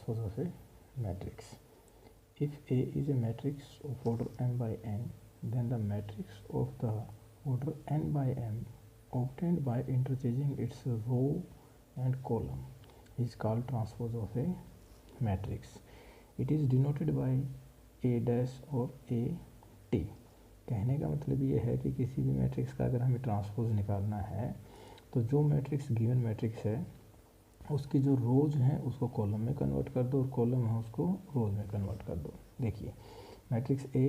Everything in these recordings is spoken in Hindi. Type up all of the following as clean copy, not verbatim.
transpose of a matrix. If A is a matrix of order m by n, then the matrix of the order n by m obtained by interchanging its row and column is called transpose of a matrix. It is denoted by A dash और A t. कहने का मतलब ये है कि किसी भी मैट्रिक्स का अगर हमें ट्रांसपोज निकालना है तो जो मैट्रिक्स गिवन मैट्रिक्स है उसकी जो रोज हैं उसको कॉलम में कन्वर्ट कर दो और कॉलम है उसको रोज में कन्वर्ट कर दो. देखिए मैट्रिक्स A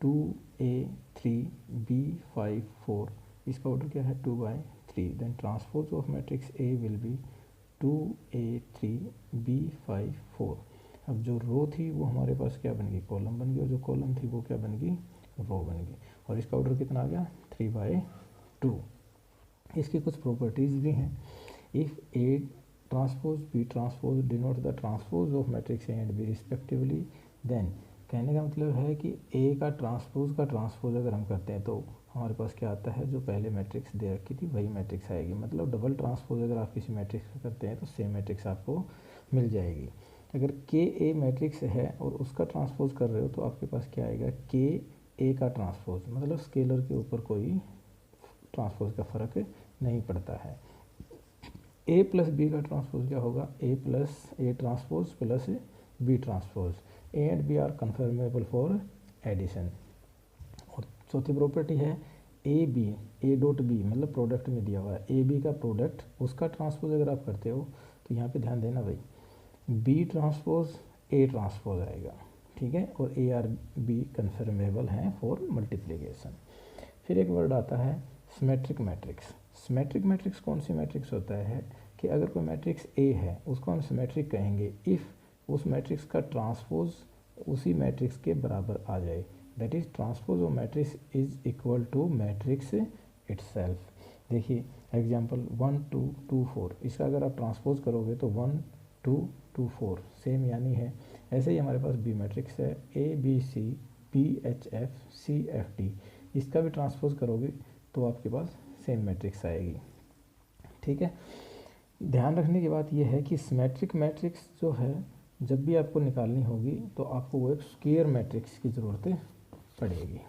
2 A 3 B 5 4, इसका ऑर्डर क्या है 2/3. Then transpose of matrix A will be 2 A 3 B 5 4. अब जो रो थी वो हमारे पास क्या बन गई, कॉलम बन गई, और जो कॉलम थी वो क्या बन गई, रो बन गई. और इसका ऑर्डर कितना आ गया 3/2. इसकी कुछ प्रॉपर्टीज़ भी हैं. If A transpose B transpose denote the transpose of matrix A and B respectively, then कहने का मतलब है कि A का ट्रांसपोज अगर हम करते हैं तो हमारे पास क्या आता है, जो पहले मैट्रिक्स दे रखी थी वही मैट्रिक्स आएगी. मतलब डबल ट्रांसपोज अगर आप किसी मैट्रिक्स में करते हैं तो सेम मैट्रिक्स आपको मिल जाएगी. अगर के ए मैट्रिक्स है और उसका ट्रांसपोज कर रहे हो तो आपके पास क्या आएगा, के ए का ट्रांसपोज. मतलब स्केलर के ऊपर कोई ट्रांसपोज का फ़र्क नहीं पड़ता है. ए प्लस बी का ट्रांसपोज क्या होगा, A plus A transpose plus B transpose. A and B are conformable for addition. और चौथी प्रॉपर्टी है A B, A dot B मतलब प्रोडक्ट में दिया हुआ है, ए बी का प्रोडक्ट उसका ट्रांसपोज अगर आप करते हो तो यहाँ पे ध्यान देना भाई, बी ट्रांसपोज ए ट्रांसपोज आएगा, ठीक है. और ए आर बी कन्फर्मेबल हैं फॉर मल्टीप्लिकेशन. फिर एक वर्ड आता है सिमेट्रिक मैट्रिक्स. सिमेट्रिक मैट्रिक्स कौन सी मैट्रिक्स होता है कि अगर कोई मैट्रिक्स ए है उसको हम सिमेट्रिक कहेंगे इफ़ उस मैट्रिक्स का ट्रांसपोज उसी मैट्रिक्स के बराबर आ जाए. That is transpose of matrix is equal to matrix itself. देखिए एग्जांपल 1 2 2 4, इसका अगर आप ट्रांसपोज करोगे तो 1 2 2 4 सेम यानी है. ऐसे ही हमारे पास बी मैट्रिक्स है A B C B H F C F D, इसका भी ट्रांसपोज करोगे तो आपके पास सेम मैट्रिक्स आएगी, ठीक है. ध्यान रखने की बात यह है कि सिमेट्रिक मैट्रिक्स जो है जब भी आपको निकालनी होगी तो आपको वो एक स्क्वायर मैट्रिक्स की ज़रूरत पड़ेगी.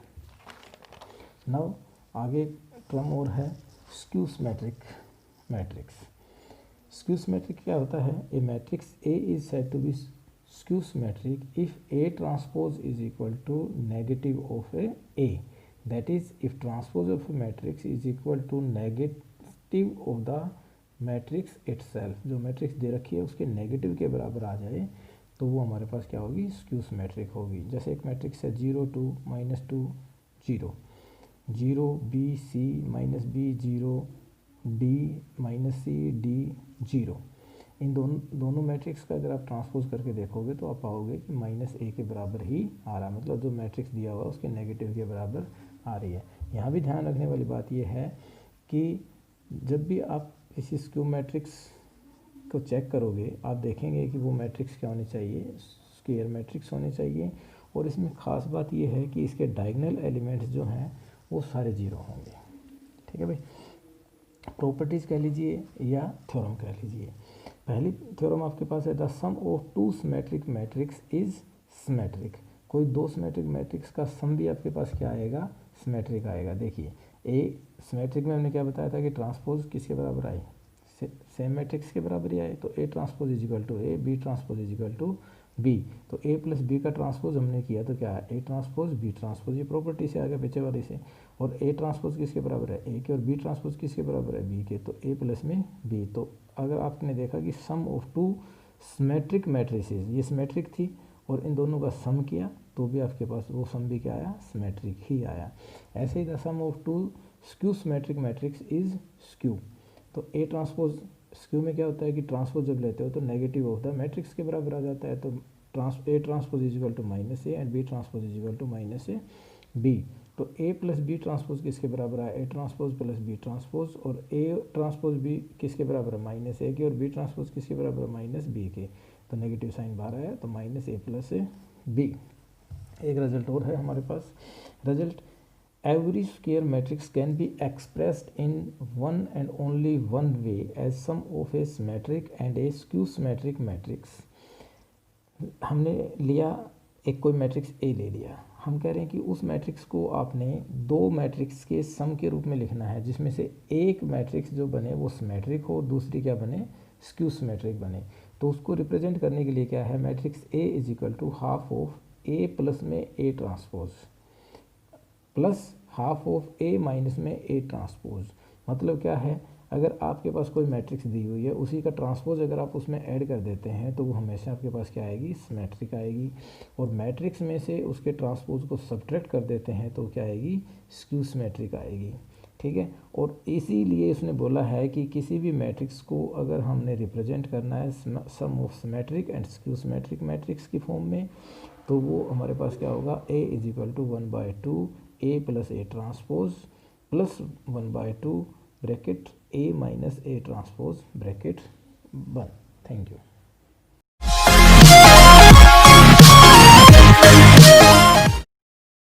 नाउ आगे टर्म और है skew symmetric matrix. Skew symmetric क्या होता है, a matrix A is said to be skew symmetric if A transpose is equal to negative of A. That is if transpose of a matrix is equal to negative of the matrix itself. जो मैट्रिक्स दे रखी है उसके नेगेटिव के बराबर आ जाए तो वो हमारे पास क्या होगी, स्क्यू सिमेट्रिक होगी. जैसे एक मैट्रिक्स है 0 2 -2 0 0 B C -b 0 D -c D 0. इन दोनों मैट्रिक्स का अगर आप ट्रांसपोज करके देखोगे तो आप पाओगे कि -a के बराबर ही आ रहा है. मतलब जो मैट्रिक्स दिया हुआ है उसके नेगेटिव के बराबर आ रही है. यहाँ भी ध्यान रखने वाली बात यह है कि जब भी आप इसी स्क्यू मैट्रिक्स को चेक करोगे आप देखेंगे कि वो मैट्रिक्स क्या होनी चाहिए, स्क्वायर मैट्रिक्स होनी चाहिए. और इसमें ख़ास बात यह है कि इसके डायगोनल एलिमेंट्स जो हैं वो सारे 0 होंगे, ठीक है भाई. प्रॉपर्टीज़ कह लीजिए या थ्योरम कह लीजिए. पहली थ्योरम आपके पास है the sum of two symmetric matrix is symmetric. कोई दो सिमेट्रिक मैट्रिक्स का सम भी आपके पास क्या आएगा, सिमेट्रिक आएगा. देखिए ए सिमेट्रिक में हमने क्या बताया था कि ट्रांसपोज किसके बराबर आए, सेम मैट्रिक्स के बराबर ही आए. तो A transpose is equal to A, B transpose is equal to B. तो ए प्लस बी का ट्रांसपोज हमने किया तो क्या है, ए ट्रांसपोज बी ट्रांसपोज. ये प्रॉपर्टी से आ गया पीछे वाली से. और ए ट्रांसपोज किसके बराबर है, ए के, और बी ट्रांसपोज किसके बराबर है, बी के. तो ए प्लस में बी. तो अगर आपने देखा कि सम ऑफ टू सिमेट्रिक मैट्रिसेस, ये सिमेट्रिक थी और इन दोनों का सम किया तो भी आपके पास वो सम भी क्या आया, सिमेट्रिक ही आया. ऐसे ही the sum of two skew symmetric matrix is skew. तो ए ट्रांसपोज स्क्यू में क्या होता है कि ट्रांसपोज जब लेते हो तो नेगेटिव ऑफ द मैट्रिक्स के बराबर आ जाता है. तो A transpose is equal to -a and B transpose is equal to -b. तो ए प्लस बी ट्रांसपोज किसके बराबर है, A transpose plus B transpose. और ए ट्रांसपोज बी किसके बराबर है, -a के, और बी ट्रांसपोज किसके बराबर है, -b के. तो नेगेटिव साइन बाहर आया तो -a प्लस b. एक रिजल्ट और है हमारे पास. Result every square matrix can be expressed in one and only one way as sum of a symmetric and a skew symmetric matrix. हमने लिया एक कोई मैट्रिक्स ए ले लिया, हम कह रहे हैं कि उस मैट्रिक्स को आपने दो मैट्रिक्स के सम के रूप में लिखना है, जिसमें से एक मैट्रिक्स जो बने वो सिमेट्रिक हो और दूसरी क्या बने, स्क्यू सिमेट्रिक बने। तो उसको रिप्रेजेंट करने के लिए क्या है, matrix A is equal to half of A plus में A transpose plus half of A minus में ए ट्रांसपोज। मतलब क्या है, अगर आपके पास कोई मैट्रिक्स दी हुई है, उसी का ट्रांसपोज अगर आप उसमें ऐड कर देते हैं तो वो हमेशा आपके पास क्या आएगी, सिमेट्रिक आएगी। और मैट्रिक्स में से उसके ट्रांसपोज को सब्ट्रैक्ट कर देते हैं तो क्या आएगी, स्क्यू सिमेट्रिक आएगी। ठीक है, और इसीलिए उसने बोला है कि किसी भी मैट्रिक्स को अगर हमने रिप्रेजेंट करना है sum of symmetric and skew symmetric matrix की फॉर्म में, तो वो हमारे पास क्या होगा, A is equal to 1/2 A plus A transpose plus 1/2 bracket A minus A transpose bracket 1। Thank you.